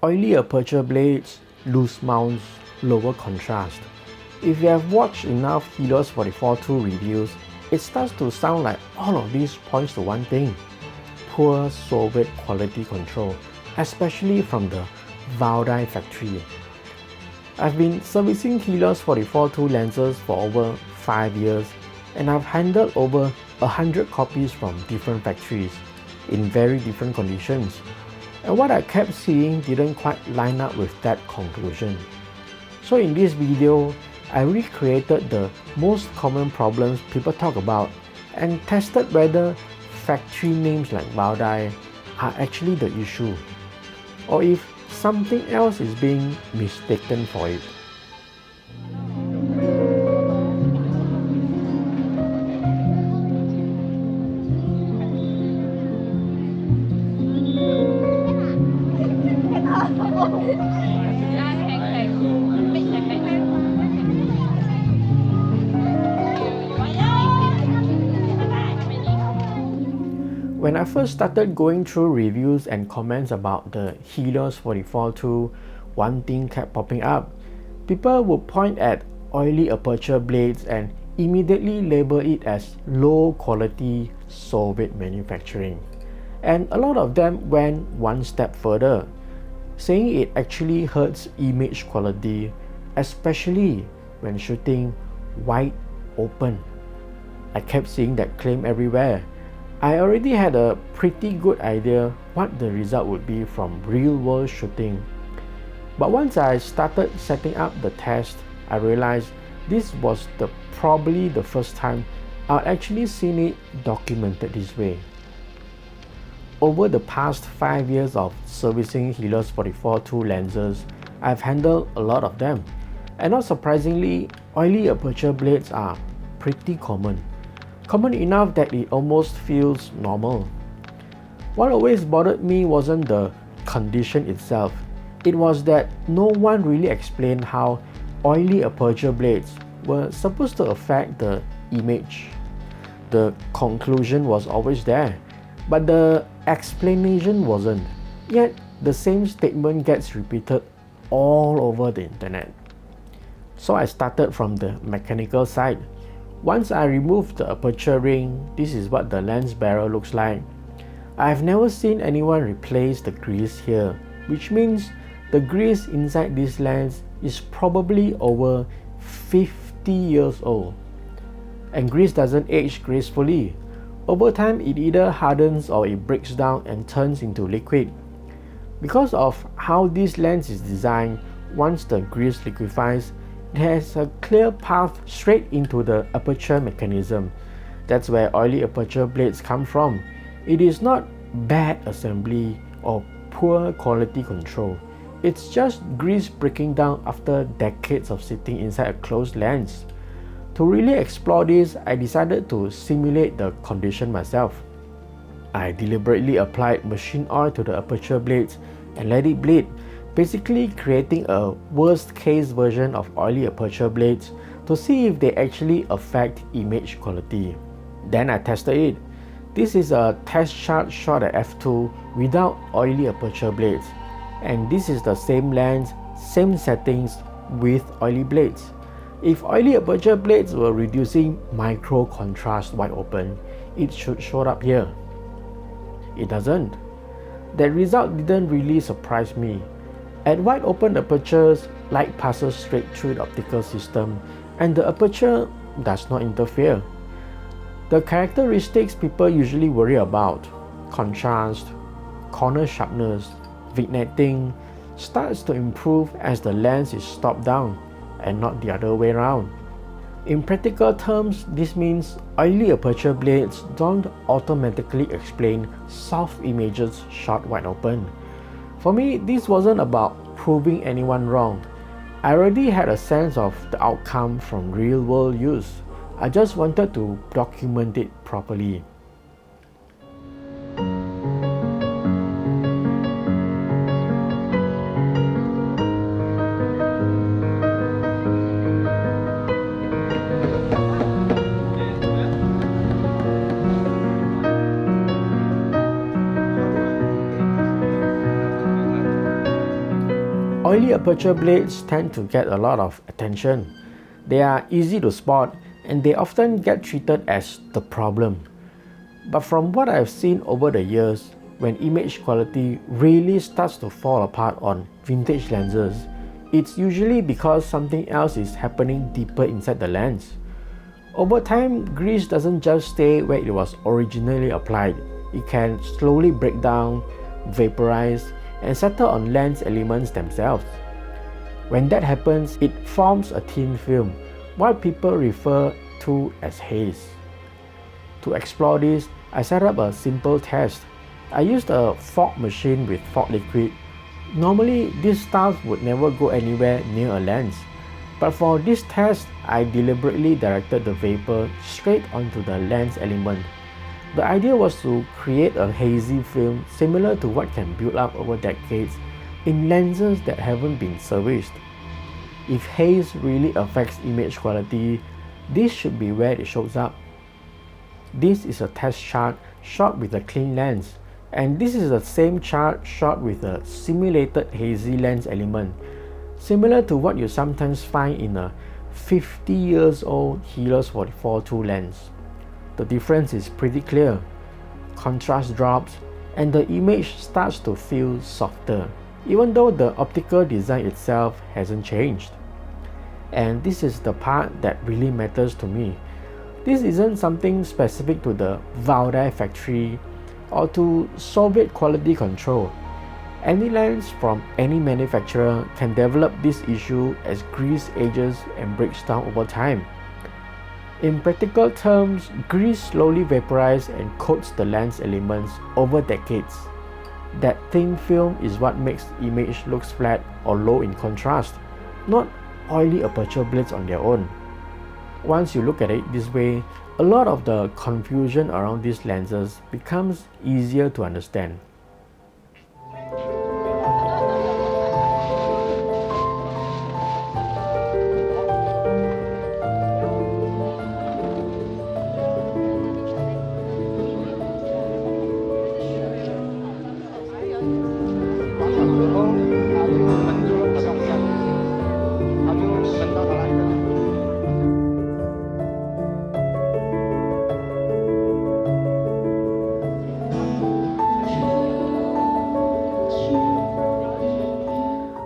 Oily aperture blades, loose mounts, lower contrast. If you have watched enough Helios 44-2 reviews, it starts to sound like all of these points to one thing: poor Soviet quality control, especially from the Valdai factory. I've been servicing Helios 44-2 lenses for over 5 years, and I've handled over 100 copies from different factories in very different conditions. And what I kept seeing didn't quite line up with that conclusion. So in this video, I recreated the most common problems people talk about and tested whether factory names like Valdai are actually the issue, or if something else is being mistaken for it. When I first started going through reviews and comments about the Helios 44-2, one thing kept popping up. People would point at oily aperture blades and immediately label it as low quality Soviet manufacturing. And a lot of them went one step further, saying it actually hurts image quality, especially when shooting wide open. I kept seeing that claim everywhere. I already had a pretty good idea what the result would be from real-world shooting. But once I started setting up the test, I realized this was probably the first time I'd actually seen it documented this way. Over the past 5 years of servicing Helios 44-2 lenses, I've handled a lot of them. And not surprisingly, oily aperture blades are pretty common. Common enough that it almost feels normal. What always bothered me wasn't the condition itself. It was that no one really explained how oily aperture blades were supposed to affect the image. The conclusion was always there, but the explanation wasn't. Yet the same statement gets repeated all over the internet. So I started from the mechanical side. Once I removed the aperture ring, this is what the lens barrel looks like. I've never seen anyone replace the grease here, which means the grease inside this lens is probably over 50 years old. And grease doesn't age gracefully. Over time, it either hardens or it breaks down and turns into liquid. Because of how this lens is designed, once the grease liquefies, it has a clear path straight into the aperture mechanism. That's where oily aperture blades come from. It is not bad assembly or poor quality control. It's just grease breaking down after decades of sitting inside a closed lens. To really explore this, I decided to simulate the condition myself. I deliberately applied machine oil to the aperture blades and let it bleed, basically creating a worst case version of oily aperture blades to see if they actually affect image quality. Then I tested it. This is a test shot shot at f2 without oily aperture blades, and this is the same lens, same settings with oily blades. If oily aperture blades were reducing micro contrast wide open, it should show up here. It doesn't. That result didn't really surprise me. At wide open apertures, light passes straight through the optical system and the aperture does not interfere. The characteristics people usually worry about, contrast, corner sharpness, vignetting, starts to improve as the lens is stopped down and not the other way around. In practical terms, this means oily aperture blades don't automatically explain soft images shot wide open. For me, this wasn't about proving anyone wrong. I already had a sense of the outcome from real-world use. I just wanted to document it properly. Oily aperture blades tend to get a lot of attention. They are easy to spot and they often get treated as the problem. But from what I've seen over the years, when image quality really starts to fall apart on vintage lenses, it's usually because something else is happening deeper inside the lens. Over time, grease doesn't just stay where it was originally applied. It can slowly break down, vaporize, and settle on lens elements themselves. When that happens, it forms a thin film, what people refer to as haze. To explore this, I set up a simple test. I used a fog machine with fog liquid. Normally, this stuff would never go anywhere near a lens. But for this test, I deliberately directed the vapor straight onto the lens element. The idea was to create a hazy film similar to what can build up over decades in lenses that haven't been serviced. If haze really affects image quality, this should be where it shows up. This is a test shot shot with a clean lens, and this is the same chart shot with a simulated hazy lens element, similar to what you sometimes find in a 50 years old Helios 44-2 lens. The difference is pretty clear. Contrast drops and the image starts to feel softer, even though the optical design itself hasn't changed. And this is the part that really matters to me. This isn't something specific to the Valdai factory or to Soviet quality control. Any lens from any manufacturer can develop this issue as grease ages and breaks down over time. In practical terms, grease slowly vaporizes and coats the lens elements over decades. That thin film is what makes the image look flat or low in contrast, not oily aperture blades on their own. Once you look at it this way, a lot of the confusion around these lenses becomes easier to understand.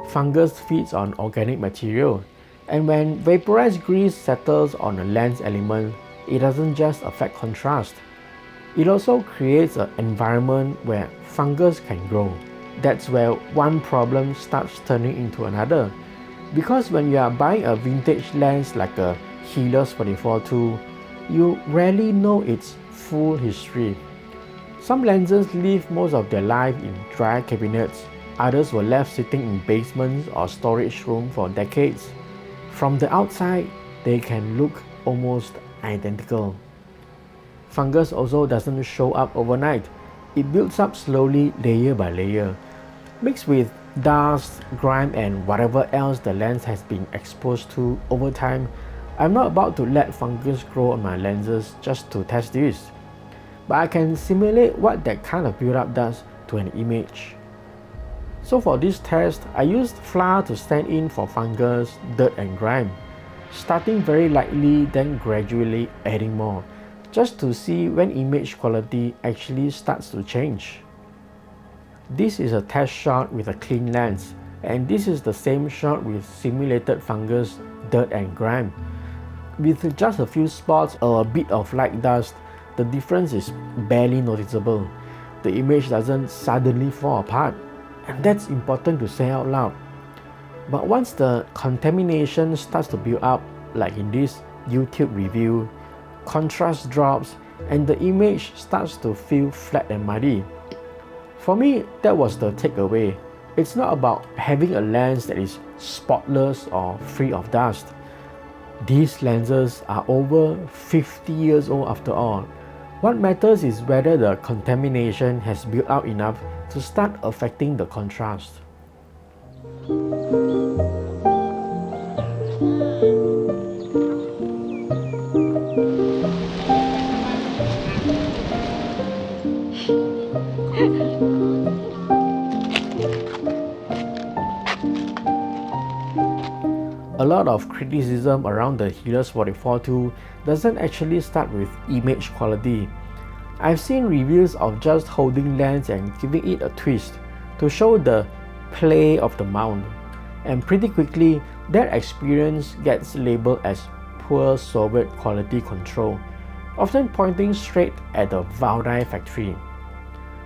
Fungus feeds on organic material, and when vaporized grease settles on a lens element, it doesn't just affect contrast. It also creates an environment where fungus can grow. That's where one problem starts turning into another. Because when you are buying a vintage lens like a Helios 44-2, you rarely know its full history. Some lenses live most of their life in dry cabinets. Others were left sitting in basements or storage rooms for decades. From the outside, they can look almost identical. Fungus also doesn't show up overnight. It builds up slowly layer by layer. Mixed with dust, grime, and whatever else the lens has been exposed to over time, I'm not about to let fungus grow on my lenses just to test this. But I can simulate what that kind of build-up does to an image. So for this test, I used flour to stand in for fungus, dirt and grime, starting very lightly then gradually adding more, just to see when image quality actually starts to change. This is a test shot with a clean lens, and this is the same shot with simulated fungus, dirt and grime. With just a few spots or a bit of light dust, the difference is barely noticeable. The image doesn't suddenly fall apart. And that's important to say out loud. But once the contamination starts to build up, like in this YouTube review, contrast drops and the image starts to feel flat and muddy. For me, that was the takeaway. It's not about having a lens that is spotless or free of dust. These lenses are over 50 years old after all. What matters is whether the contamination has built up enough to start affecting the contrast. A lot of criticism around the Helios 44-2 doesn't actually start with image quality. I've seen reviews of just holding lens and giving it a twist to show the play of the mount, and pretty quickly that experience gets labeled as poor Soviet quality control, often pointing straight at the Valdai factory.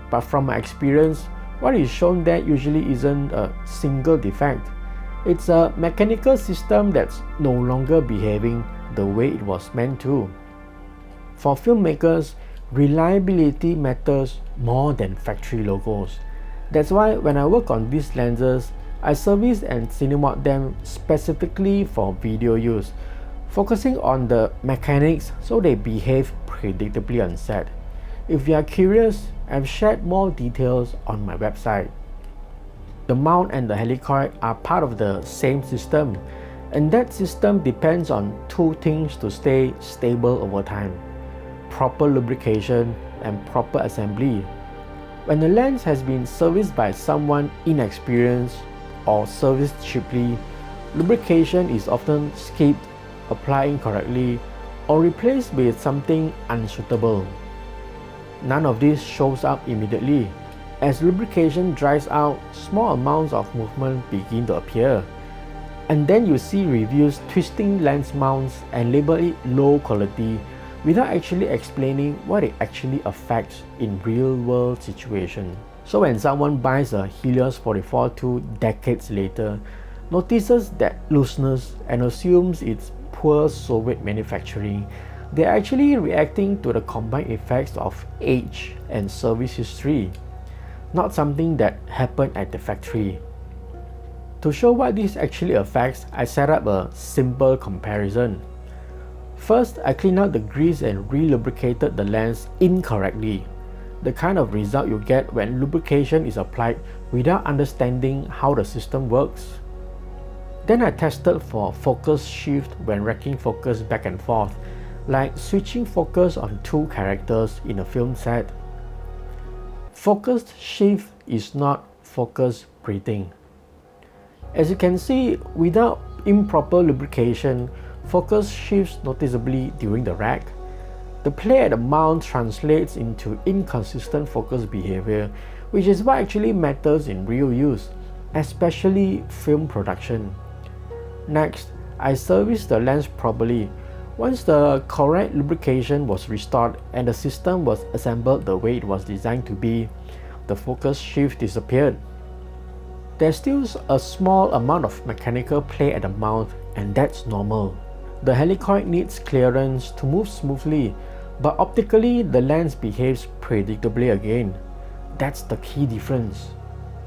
But from my experience, what is shown there usually isn't a single defect. It's a mechanical system that's no longer behaving the way it was meant to. For filmmakers, reliability matters more than factory logos. That's why when I work on these lenses, I service and cinemod them specifically for video use, focusing on the mechanics so they behave predictably on set. If you are curious, I've shared more details on my website. The mount and the helicoid are part of the same system, and that system depends on two things to stay stable over time: proper lubrication and proper assembly. When the lens has been serviced by someone inexperienced or serviced cheaply, lubrication is often skipped, applied incorrectly, or replaced with something unsuitable. None of this shows up immediately. As lubrication dries out, small amounts of movement begin to appear. And then you see reviews twisting lens mounts and label it low quality without actually explaining what it actually affects in real-world situations. So when someone buys a Helios 44-2 decades later, notices that looseness and assumes it's poor Soviet manufacturing, they're actually reacting to the combined effects of age and service history, not something that happened at the factory. To show what this actually affects, I set up a simple comparison. First, I cleaned out the grease and re-lubricated the lens incorrectly, the kind of result you get when lubrication is applied without understanding how the system works. Then I tested for focus shift when racking focus back and forth, like switching focus on two characters in a film set. Focus shift is not focus breathing. As you can see, without improper lubrication, focus shifts noticeably during the rack. The play at the mount translates into inconsistent focus behavior, which is what actually matters in real use, especially film production. Next, I serviced the lens properly. Once the correct lubrication was restored and the system was assembled the way it was designed to be, the focus shift disappeared. There's still a small amount of mechanical play at the mount, and that's normal. The helicoid needs clearance to move smoothly, but optically the lens behaves predictably again. That's the key difference.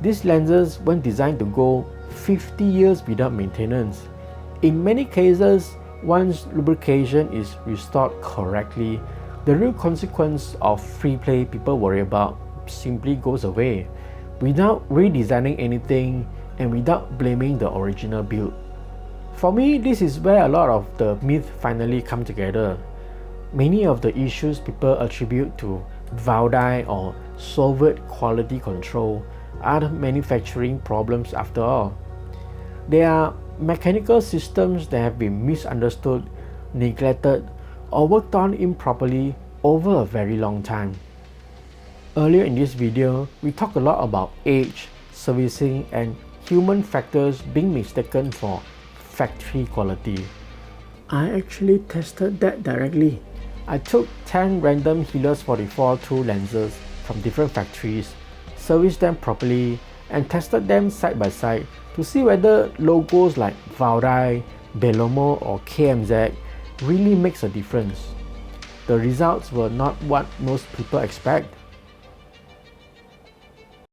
These lenses weren't designed to go 50 years without maintenance. In many cases, once lubrication is restored correctly, the real consequence of free play people worry about simply goes away, without redesigning anything and without blaming the original build. For me, this is where a lot of the myths finally come together. Many of the issues people attribute to Valdai or Soviet quality control are manufacturing problems after all. They are mechanical systems that have been misunderstood, neglected, or worked on improperly over a very long time. Earlier in this video, we talked a lot about age, servicing, and human factors being mistaken for factory quality. I actually tested that directly. I took 10 random Helios 44-2 lenses from different factories, serviced them properly, and tested them side by side to see whether logos like Valdai, Belomo, or KMZ really makes a difference. The results were not what most people expect.